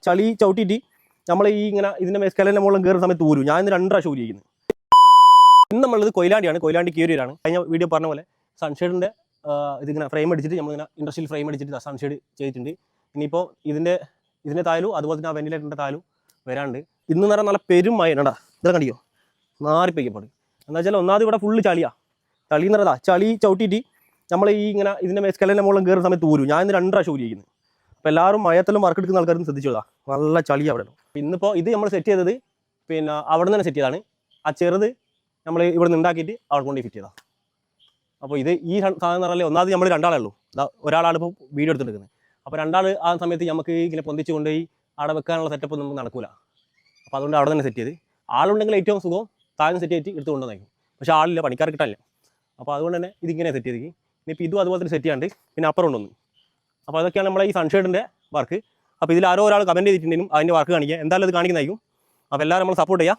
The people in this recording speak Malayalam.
ചളി ചവിട്ടിയിട്ട് നമ്മൾ ഈ ഇങ്ങനെ ഇതിൻ്റെ മേസ്കലിൻ്റെ മുകളിൽ കയറുന്ന സമയത്ത് ഊരും. ഞാൻ ഇന്ന് 2 പ്രാവശ്യം ഊരിയിരിക്കുന്നത്. ഇന്ന് നമ്മളിത് കൊയിലാണ്ടിയാണ്, കൊയിലാണ്ടി കീരിയാണ്. കഴിഞ്ഞ വീഡിയോ പറഞ്ഞ പോലെ സൺഷെയ്ഡിൻ്റെ ഇതിങ്ങനെ ഫ്രെയിം അടിച്ചിട്ട് നമ്മളിങ്ങനെ ഇൻഡസ്ട്രിയൽ ഫ്രെയിം അടിച്ചിട്ട് സൺഷെയ്ഡ് ചെയ്തിട്ടുണ്ട്. ഇനിയിപ്പോൾ ഇതിൻ്റെ തായാലും അതുപോലെ തന്നെ ആ വെന്റിലേറ്ററിൻ്റെ തായാലും വരാണ്ട്. ഇന്ന് നേരം നല്ല പെരും മഴ ഉണ്ടാ, ഇതൊക്കെ കണ്ടിയോ നാറിപ്പയ്ക്കപ്പാട്. എന്താ വെച്ചാൽ ഒന്നാമത് ഇവിടെ ഫുള്ള് ചളിയാണ്. ചളി എന്ന് പറയുന്നത് ചളി ചവിട്ടിയിട്ട് നമ്മൾ ഈ ഇങ്ങനെ ഇതിൻ്റെ മേസ്കലിൻ്റെ മുകളിൽ കയറുന്ന സമയത്ത് ഊരും. ഞാൻ ഇന്ന് 2 പ്രാവശ്യം ഊരിയിരിക്കുന്നത്. അപ്പോൾ എല്ലാവരും മഴയത്തെല്ലാം വർക്ക് എടുക്കുന്ന ആൾക്കാരും ശ്രദ്ധിച്ചോളാം, നല്ല ചളി അവിടെ. ഇന്നിപ്പോൾ ഇത് നമ്മൾ സെറ്റ് ചെയ്തത് പിന്നെ അവിടെ നിന്ന് തന്നെ സെറ്റ് ചെയ്തതാണ്. ആ ചെറുത് നമ്മൾ ഇവിടെ നിന്ന് ഉണ്ടാക്കിയിട്ട് അവിടെ കൊണ്ട് ഫിറ്റ് ചെയ്തതാണ്. അപ്പോൾ ഇത് ഈ സാധനം എന്ന് പറഞ്ഞാൽ ഒന്നാമത് നമ്മൾ 2 ആളേ ഉള്ളൂ. ഒരാളാണ് ഇപ്പോൾ വീഡിയോ എടുത്തിരിക്കുന്നത്. അപ്പോൾ 2 ആൾ ആ സമയത്ത് നമുക്ക് ഇങ്ങനെ പൊന്തിച്ച് കൊണ്ടുപോയി അവിടെ വെക്കാനുള്ള സെറ്റപ്പ് ഒന്നും നടക്കില്ല. അപ്പോൾ അതുകൊണ്ട് അവിടെ തന്നെ സെറ്റ് ചെയ്ത് ആളുണ്ടെങ്കിൽ ഏറ്റവും സുഖം താഴെ സെറ്റ് ചെയ്തിട്ട് എടുത്ത് കൊണ്ടുവന്നായിരിക്കും. പക്ഷേ ആളില്ല, പണിക്കാർ കിട്ടാനില്ല. അപ്പോൾ അതുകൊണ്ട് തന്നെ ഇതിങ്ങനെ സെറ്റ് ചെയ്തേക്ക്. ഇനിയിപ്പോൾ ഇതും അതുപോലെ തന്നെ സെറ്റ് ചെയ്യാണ്ട് പിന്നെ അപ്പുറം ഉണ്ടൊന്ന്. അപ്പോൾ അതൊക്കെയാണ് നമ്മളെ ഈ സൺഷെയ്ഡിൻ്റെ വർക്ക്. അപ്പോൾ ഇതിൽ ആരോ ഒരാൾ കമൻറ്റ് ചെയ്തിട്ടുണ്ടെങ്കിലും അതിൻ്റെ വർക്ക് കാണിക്കുക, എന്തായാലും അത് കാണിക്കുന്നതായിരിക്കും. അപ്പോൾ എല്ലാവരും നമ്മൾ സപ്പോർട്ട് ചെയ്യുക.